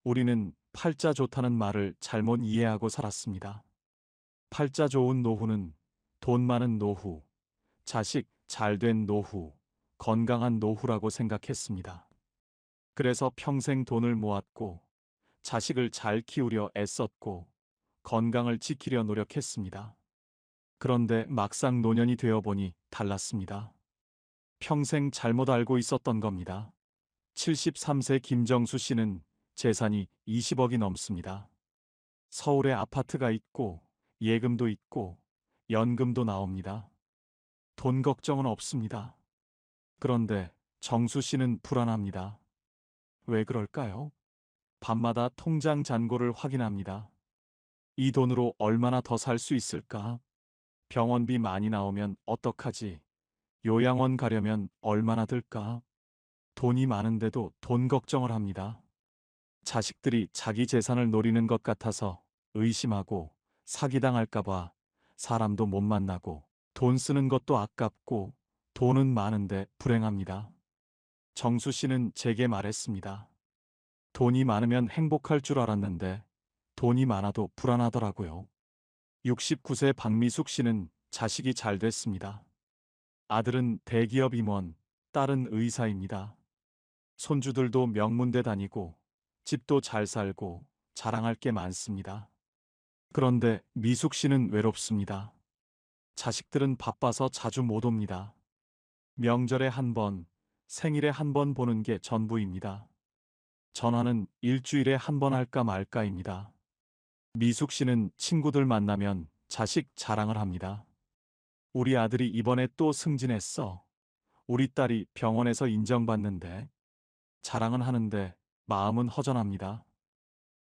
우리는 팔자 좋다는 말을 잘못 이해하고 살았습니다. 팔자 좋은 노후는 돈 많은 노후, 자식 잘된 노후, 건강한 노후라고 생각했습니다. 그래서 평생 돈을 모았고, 자식을 잘 키우려 애썼고, 건강을 지키려 노력했습니다. 그런데 막상 노년이 되어 보니 달랐습니다. 평생 잘못 알고 있었던 겁니다. 73세 김정수 씨는 재산이 20억이 넘습니다. 서울에 아파트가 있고 예금도 있고 연금도 나옵니다. 돈 걱정은 없습니다. 그런데 정수 씨는 불안합니다. 왜 그럴까요? 밤마다 통장 잔고를 확인합니다. 이 돈으로 얼마나 더 살 수 있을까? 병원비 많이 나오면 어떡하지? 요양원 가려면 얼마나 들까? 돈이 많은데도 돈 걱정을 합니다. 자식들이 자기 재산을 노리는 것 같아서 의심하고 사기당할까봐 사람도 못 만나고 돈 쓰는 것도 아깝고 돈은 많은데 불행합니다. 정수 씨는 제게 말했습니다. 돈이 많으면 행복할 줄 알았는데 돈이 많아도 불안하더라고요. 69세 박미숙 씨는 자식이 잘 됐습니다. 아들은 대기업 임원, 딸은 의사입니다. 손주들도 명문대 다니고 집도 잘 살고 자랑할 게 많습니다. 그런데 미숙 씨는 외롭습니다. 자식들은 바빠서 자주 못 옵니다. 명절에 한 번, 생일에 한 번 보는 게 전부입니다. 전화는 일주일에 한 번 할까 말까입니다. 미숙 씨는 친구들 만나면 자식 자랑을 합니다. 우리 아들이 이번에 또 승진했어. 우리 딸이 병원에서 인정받는데. 자랑은 하는데 마음은 허전합니다.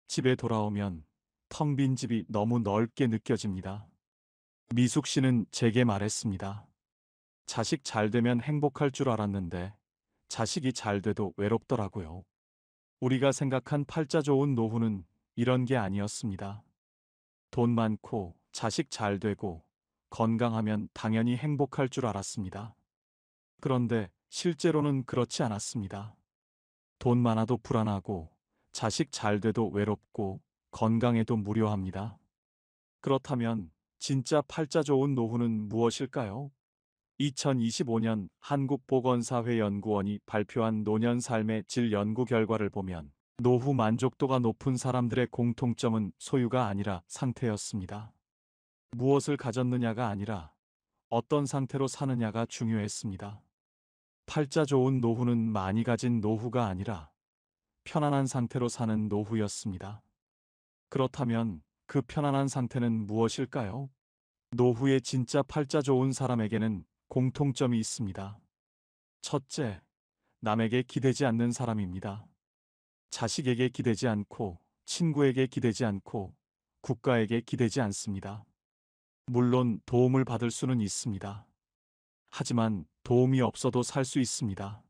집에 돌아오면 텅 빈 집이 너무 넓게 느껴집니다. 미숙 씨는 제게 말했습니다. 자식 잘 되면 행복할 줄 알았는데 자식이 잘 돼도 외롭더라고요. 우리가 생각한 팔자 좋은 노후는 이런 게 아니었습니다. 돈 많고 자식 잘 되고 건강하면 당연히 행복할 줄 알았습니다. 그런데 실제로는 그렇지 않았습니다. 돈 많아도 불안하고 자식 잘 돼도 외롭고 건강해도 무료합니다. 그렇다면 진짜 팔자 좋은 노후는 무엇일까요? 2025년 한국보건사회연구원이 발표한 노년 삶의 질 연구 결과를 보면 노후 만족도가 높은 사람들의 공통점은 소유가 아니라 상태였습니다. 무엇을 가졌느냐가 아니라 어떤 상태로 사느냐가 중요했습니다. 팔자 좋은 노후는 많이 가진 노후가 아니라 편안한 상태로 사는 노후였습니다. 그렇다면 그 편안한 상태는 무엇일까요? 노후에 진짜 팔자 좋은 사람에게는 공통점이 있습니다. 첫째, 남에게 기대지 않는 사람입니다. 자식에게 기대지 않고, 친구에게 기대지 않고, 국가에게 기대지 않습니다. 물론 도움을 받을 수는 있습니다. 하지만 도움이 없어도 살 수 있습니다.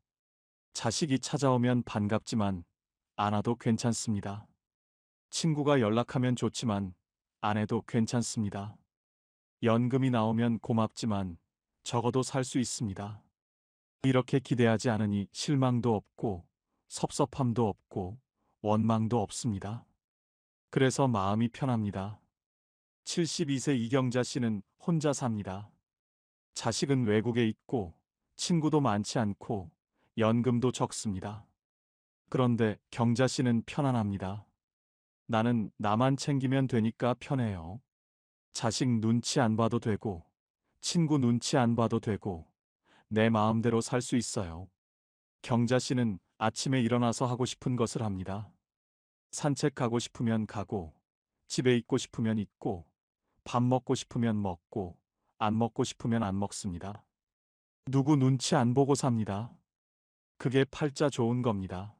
자식이 찾아오면 반갑지만 안 와도 괜찮습니다. 친구가 연락하면 좋지만 안 해도 괜찮습니다. 연금이 나오면 고맙지만 적어도 살 수 있습니다. 이렇게 기대하지 않으니 실망도 없고 섭섭함도 없고 원망도 없습니다. 그래서 마음이 편합니다. 72세 이경자 씨는 혼자 삽니다. 자식은 외국에 있고 친구도 많지 않고 연금도 적습니다. 그런데 경자 씨는 편안합니다. 나는 나만 챙기면 되니까 편해요. 자식 눈치 안 봐도 되고, 친구 눈치 안 봐도 되고, 내 마음대로 살 수 있어요. 경자 씨는 아침에 일어나서 하고 싶은 것을 합니다. 산책하고 싶으면 가고, 집에 있고 싶으면 있고, 밥 먹고 싶으면 먹고, 안 먹고 싶으면 안 먹습니다. 누구 눈치 안 보고 삽니다. 그게 팔자 좋은 겁니다.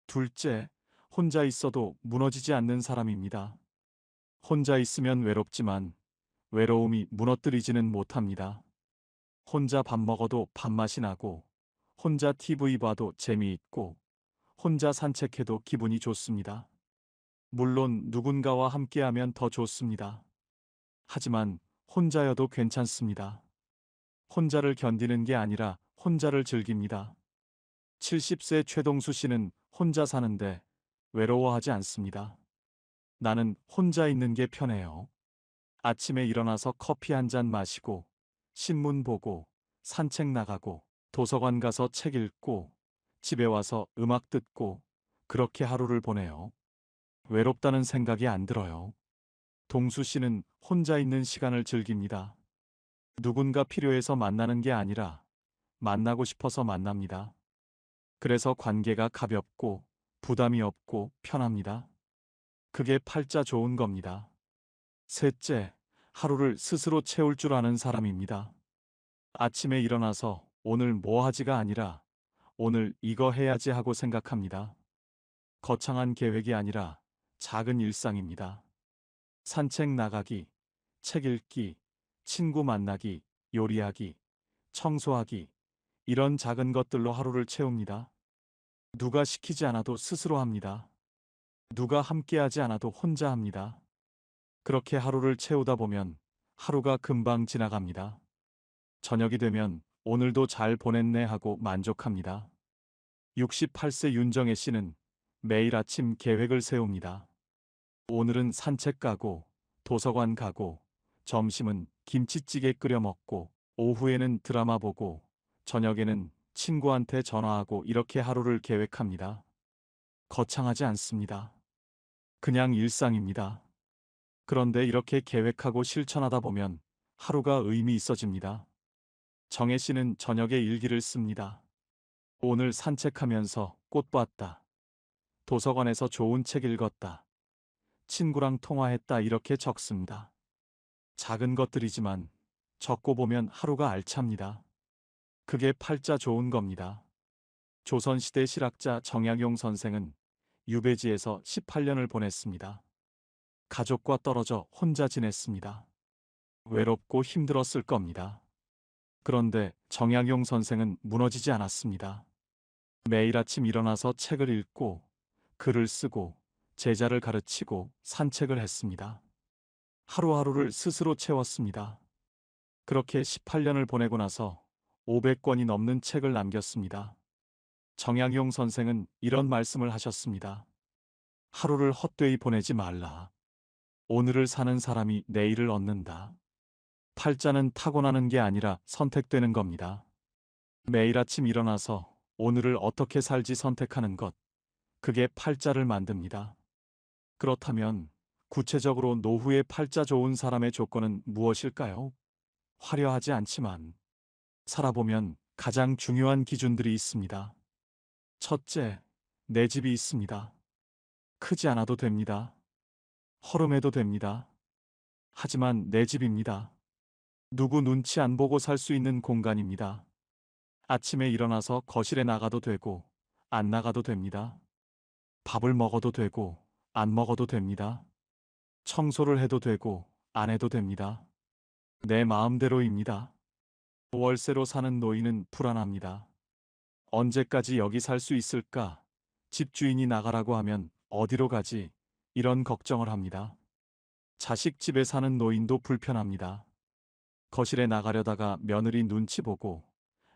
둘째, 혼자 있어도 무너지지 않는 사람입니다. 혼자 있으면 외롭지만 외로움이 무너뜨리지는 못합니다. 혼자 밥 먹어도 밥맛이 나고, 혼자 TV 봐도 재미있고, 혼자 산책해도 기분이 좋습니다. 물론 누군가와 함께하면 더 좋습니다. 하지만 혼자여도 괜찮습니다. 혼자를 견디는 게 아니라 혼자를 즐깁니다. 70세 최동수 씨는 혼자 사는데 외로워하지 않습니다. 나는 혼자 있는 게 편해요. 아침에 일어나서 커피 한 잔 마시고, 신문 보고, 산책 나가고, 도서관 가서 책 읽고, 집에 와서 음악 듣고, 그렇게 하루를 보내요. 외롭다는 생각이 안 들어요. 동수 씨는 혼자 있는 시간을 즐깁니다. 누군가 필요해서 만나는 게 아니라 만나고 싶어서 만납니다. 그래서 관계가 가볍고 부담이 없고 편합니다. 그게 팔자 좋은 겁니다. 셋째, 하루를 스스로 채울 줄 아는 사람입니다. 아침에 일어나서 오늘 뭐 하지가 아니라 오늘 이거 해야지 하고 생각합니다. 거창한 계획이 아니라 작은 일상입니다. 산책 나가기, 책 읽기, 친구 만나기, 요리하기, 청소하기, 이런 작은 것들로 하루를 채웁니다. 누가 시키지 않아도 스스로 합니다. 누가 함께하지 않아도 혼자 합니다. 그렇게 하루를 채우다 보면 하루가 금방 지나갑니다. 저녁이 되면 오늘도 잘 보냈네 하고 만족합니다. 68세 윤정혜 씨는 매일 아침 계획을 세웁니다. 오늘은 산책 가고, 도서관 가고, 점심은 김치찌개 끓여 먹고, 오후에는 드라마 보고, 저녁에는 친구한테 전화하고 이렇게 하루를 계획합니다. 거창하지 않습니다. 그냥 일상입니다. 그런데 이렇게 계획하고 실천하다 보면 하루가 의미 있어집니다. 정혜 씨는 저녁에 일기를 씁니다. 오늘 산책하면서 꽃 봤다. 도서관에서 좋은 책 읽었다. 친구랑 통화했다 이렇게 적습니다. 작은 것들이지만 적고 보면 하루가 알찹니다. 그게 팔자 좋은 겁니다. 조선시대 실학자 정약용 선생은 유배지에서 18년을 보냈습니다. 가족과 떨어져 혼자 지냈습니다. 외롭고 힘들었을 겁니다. 그런데 정약용 선생은 무너지지 않았습니다. 매일 아침 일어나서 책을 읽고 글을 쓰고 제자를 가르치고 산책을 했습니다. 하루하루를 스스로 채웠습니다. 그렇게 18년을 보내고 나서 500권이 넘는 책을 남겼습니다. 정약용 선생은 이런 말씀을 하셨습니다. 하루를 헛되이 보내지 말라. 오늘을 사는 사람이 내일을 얻는다. 팔자는 타고나는 게 아니라 선택되는 겁니다. 매일 아침 일어나서 오늘을 어떻게 살지 선택하는 것, 그게 팔자를 만듭니다. 그렇다면 구체적으로 노후에 팔자 좋은 사람의 조건은 무엇일까요? 화려하지 않지만 살아보면 가장 중요한 기준들이 있습니다. 첫째, 내 집이 있습니다. 크지 않아도 됩니다. 허름해도 됩니다. 하지만 내 집입니다. 누구 눈치 안 보고 살 수 있는 공간입니다. 아침에 일어나서 거실에 나가도 되고 안 나가도 됩니다. 밥을 먹어도 되고 안 먹어도 됩니다. 청소를 해도 되고 안 해도 됩니다. 내 마음대로입니다. 월세로 사는 노인은 불안합니다. 언제까지 여기 살 수 있을까? 집주인이 나가라고 하면 어디로 가지? 이런 걱정을 합니다. 자식 집에 사는 노인도 불편합니다. 거실에 나가려다가 며느리 눈치 보고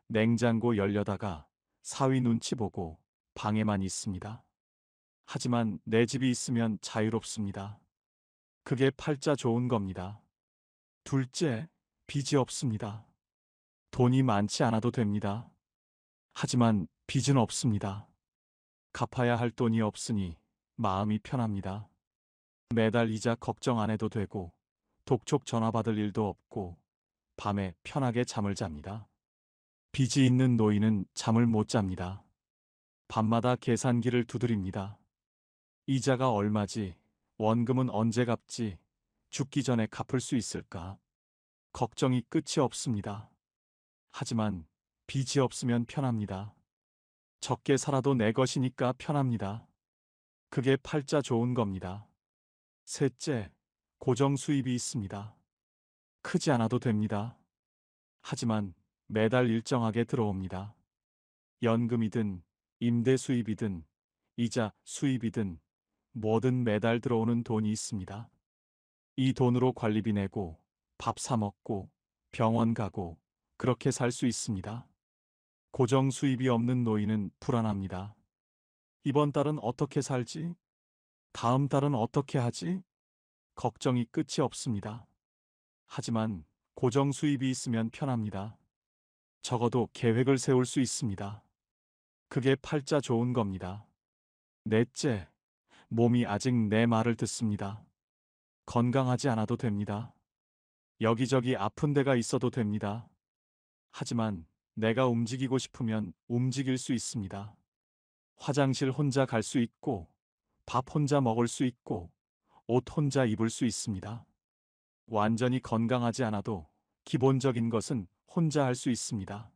냉장고 열려다가 사위 눈치 보고 방에만 있습니다. 하지만 내 집이 있으면 자유롭습니다. 그게 팔자 좋은 겁니다. 둘째, 빚이 없습니다. 돈이 많지 않아도 됩니다. 하지만 빚은 없습니다. 갚아야 할 돈이 없으니 마음이 편합니다. 매달 이자 걱정 안 해도 되고 독촉 전화 받을 일도 없고 밤에 편하게 잠을 잡니다. 빚이 있는 노인은 잠을 못 잡니다. 밤마다 계산기를 두드립니다. 이자가 얼마지? 원금은 언제 갚지? 죽기 전에 갚을 수 있을까? 걱정이 끝이 없습니다. 하지만 빚이 없으면 편합니다. 적게 살아도 내 것이니까 편합니다. 그게 팔자 좋은 겁니다. 셋째, 고정 수입이 있습니다. 크지 않아도 됩니다. 하지만 매달 일정하게 들어옵니다. 연금이든 임대 수입이든 이자 수입이든 뭐든 매달 들어오는 돈이 있습니다. 이 돈으로 관리비 내고 밥 사 먹고 병원 가고 그렇게 살 수 있습니다. 고정 수입이 없는 노인은 불안합니다. 이번 달은 어떻게 살지? 다음 달은 어떻게 하지? 걱정이 끝이 없습니다. 하지만 고정 수입이 있으면 편합니다. 적어도 계획을 세울 수 있습니다. 그게 팔자 좋은 겁니다. 넷째, 몸이 아직 내 말을 듣습니다. 건강하지 않아도 됩니다. 여기저기 아픈 데가 있어도 됩니다. 하지만 내가 움직이고 싶으면 움직일 수 있습니다. 화장실 혼자 갈 수 있고, 밥 혼자 먹을 수 있고, 옷 혼자 입을 수 있습니다. 완전히 건강하지 않아도 기본적인 것은 혼자 할 수 있습니다.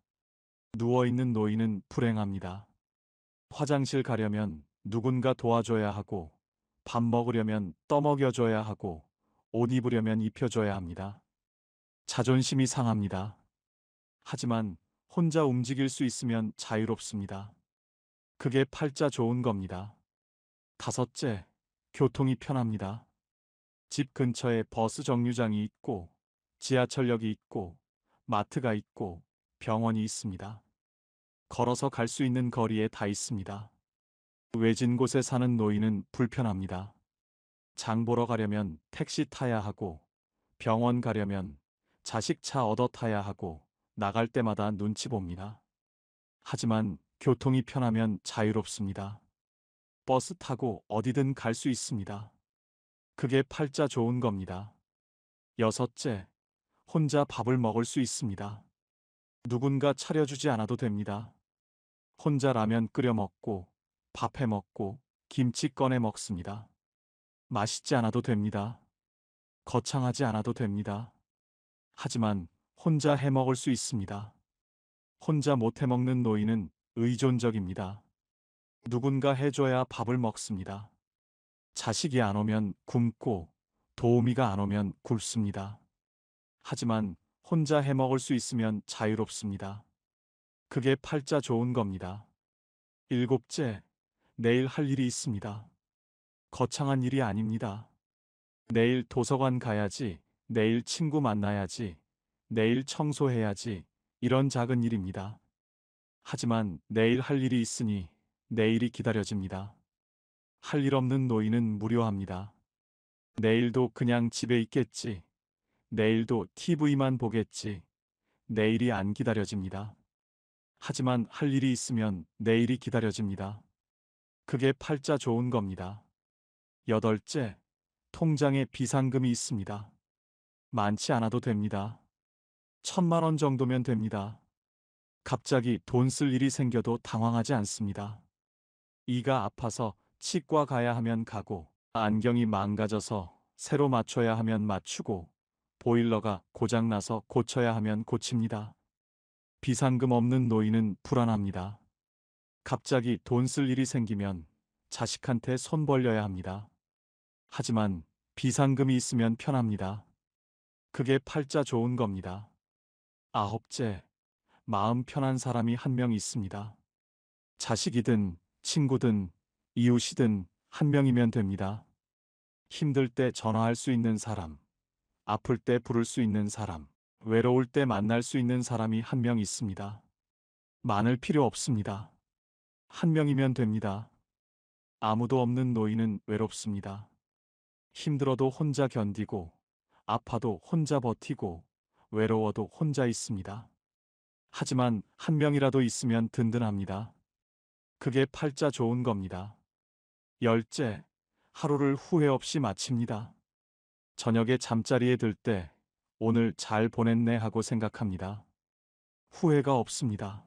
누워있는 노인은 불행합니다. 화장실 가려면 누군가 도와줘야 하고, 밥 먹으려면 떠먹여줘야 하고, 옷 입으려면 입혀줘야 합니다. 자존심이 상합니다. 하지만 혼자 움직일 수 있으면 자유롭습니다. 그게 팔자 좋은 겁니다. 다섯째, 교통이 편합니다. 집 근처에 버스 정류장이 있고, 지하철역이 있고, 마트가 있고, 병원이 있습니다. 걸어서 갈 수 있는 거리에 다 있습니다. 외진 곳에 사는 노인은 불편합니다. 장 보러 가려면 택시 타야 하고, 병원 가려면 자식 차 얻어 타야 하고, 나갈 때마다 눈치 봅니다. 하지만 교통이 편하면 자유롭습니다. 버스 타고 어디든 갈 수 있습니다. 그게 팔자 좋은 겁니다. 여섯째, 혼자 밥을 먹을 수 있습니다. 누군가 차려주지 않아도 됩니다. 혼자 라면 끓여 먹고, 밥 해 먹고, 김치 꺼내 먹습니다. 맛있지 않아도 됩니다. 거창하지 않아도 됩니다. 하지만 혼자 해 먹을 수 있습니다. 혼자 못 해 먹는 노인은 의존적입니다. 누군가 해줘야 밥을 먹습니다. 자식이 안 오면 굶고 도우미가 안 오면 굶습니다. 하지만 혼자 해 먹을 수 있으면 자유롭습니다. 그게 팔자 좋은 겁니다. 일곱째, 내일 할 일이 있습니다. 거창한 일이 아닙니다. 내일 도서관 가야지, 내일 친구 만나야지, 내일 청소해야지, 이런 작은 일입니다. 하지만 내일 할 일이 있으니 내일이 기다려집니다. 할 일 없는 노인은 무료합니다. 내일도 그냥 집에 있겠지. 내일도 TV만 보겠지. 내일이 안 기다려집니다. 하지만 할 일이 있으면 내일이 기다려집니다. 그게 팔자 좋은 겁니다. 여덟째, 통장에 비상금이 있습니다. 많지 않아도 됩니다. 1,000만 원 정도면 됩니다. 갑자기 돈 쓸 일이 생겨도 당황하지 않습니다. 이가 아파서 치과 가야 하면 가고, 안경이 망가져서 새로 맞춰야 하면 맞추고, 보일러가 고장나서 고쳐야 하면 고칩니다. 비상금 없는 노인은 불안합니다. 갑자기 돈 쓸 일이 생기면 자식한테 손 벌려야 합니다. 하지만 비상금이 있으면 편합니다. 그게 팔자 좋은 겁니다. 아홉째, 마음 편한 사람이 한 명 있습니다. 자식이든 친구든 이웃이든 한 명이면 됩니다. 힘들 때 전화할 수 있는 사람, 아플 때 부를 수 있는 사람, 외로울 때 만날 수 있는 사람이 한 명 있습니다. 많을 필요 없습니다. 한 명이면 됩니다. 아무도 없는 노인은 외롭습니다. 힘들어도 혼자 견디고, 아파도 혼자 버티고, 외로워도 혼자 있습니다. 하지만 한 명이라도 있으면 든든합니다. 그게 팔자 좋은 겁니다. 열째, 하루를 후회 없이 마칩니다. 저녁에 잠자리에 들 때 오늘 잘 보냈네 하고 생각합니다. 후회가 없습니다.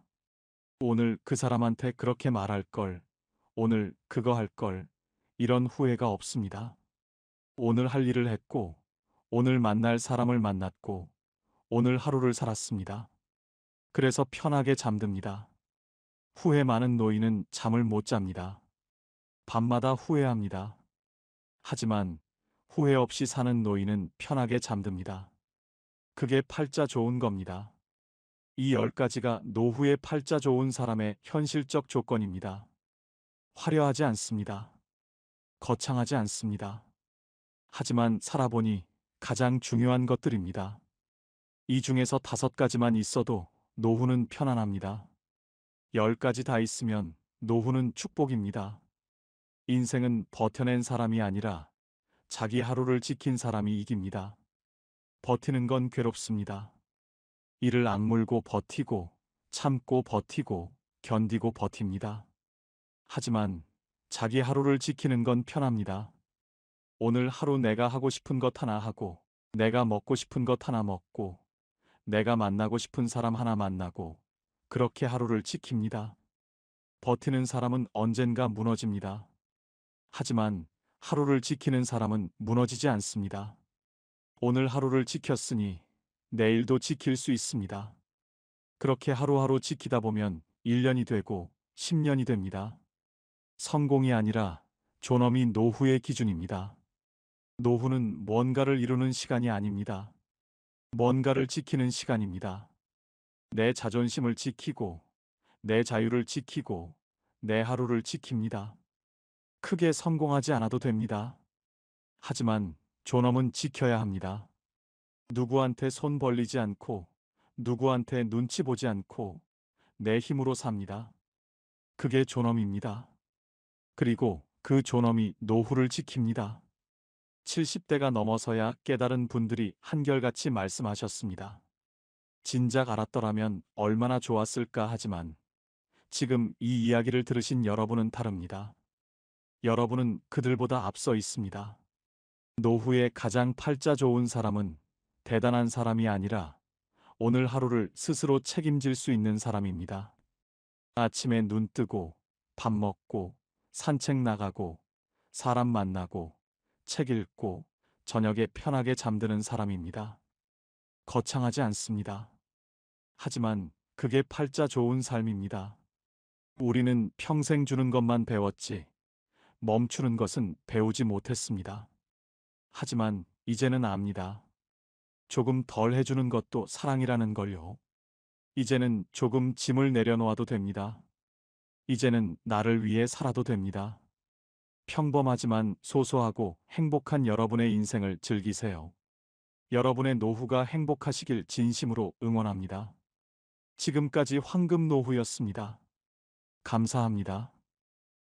오늘 그 사람한테 그렇게 말할 걸, 오늘 그거 할 걸, 이런 후회가 없습니다. 오늘 할 일을 했고, 오늘 만날 사람을 만났고, 오늘 하루를 살았습니다. 그래서 편하게 잠듭니다. 후회 많은 노인은 잠을 못 잡니다. 밤마다 후회합니다. 하지만 후회 없이 사는 노인은 편하게 잠듭니다. 그게 팔자 좋은 겁니다. 이 10가지가 노후에 팔자 좋은 사람의 현실적 조건입니다. 화려하지 않습니다. 거창하지 않습니다. 하지만 살아보니 가장 중요한 것들입니다. 이 중에서 5가지만 있어도 노후는 편안합니다. 10가지 다 있으면 노후는 축복입니다. 인생은 버텨낸 사람이 아니라 자기 하루를 지킨 사람이 이깁니다. 버티는 건 괴롭습니다. 이를 악물고 버티고 참고 버티고 견디고 버팁니다. 하지만 자기 하루를 지키는 건 편합니다. 오늘 하루 내가 하고 싶은 것 하나 하고, 내가 먹고 싶은 것 하나 먹고, 내가 만나고 싶은 사람 하나 만나고, 그렇게 하루를 지킵니다. 버티는 사람은 언젠가 무너집니다. 하지만 하루를 지키는 사람은 무너지지 않습니다. 오늘 하루를 지켰으니 내일도 지킬 수 있습니다. 그렇게 하루하루 지키다 보면 1년이 되고 10년이 됩니다. 성공이 아니라 존엄이 노후의 기준입니다. 노후는 뭔가를 이루는 시간이 아닙니다. 뭔가를 지키는 시간입니다. 내 자존심을 지키고, 내 자유를 지키고, 내 하루를 지킵니다. 크게 성공하지 않아도 됩니다. 하지만 존엄은 지켜야 합니다. 누구한테 손 벌리지 않고, 누구한테 눈치 보지 않고, 내 힘으로 삽니다. 그게 존엄입니다. 그리고 그 존엄이 노후를 지킵니다. 70대가 넘어서야 깨달은 분들이 한결같이 말씀하셨습니다. 진작 알았더라면 얼마나 좋았을까 하지만 지금 이 이야기를 들으신 여러분은 다릅니다. 여러분은 그들보다 앞서 있습니다. 노후에 가장 팔자 좋은 사람은 대단한 사람이 아니라 오늘 하루를 스스로 책임질 수 있는 사람입니다. 아침에 눈 뜨고 밥 먹고 산책 나가고 사람 만나고 책 읽고 저녁에 편하게 잠드는 사람입니다. 거창하지 않습니다. 하지만 그게 팔자 좋은 삶입니다. 우리는 평생 주는 것만 배웠지 멈추는 것은 배우지 못했습니다. 하지만 이제는 압니다. 조금 덜 해주는 것도 사랑이라는 걸요. 이제는 조금 짐을 내려놓아도 됩니다. 이제는 나를 위해 살아도 됩니다. 평범하지만 소소하고 행복한 여러분의 인생을 즐기세요. 여러분의 노후가 행복하시길 진심으로 응원합니다. 지금까지 황금 노후였습니다. 감사합니다.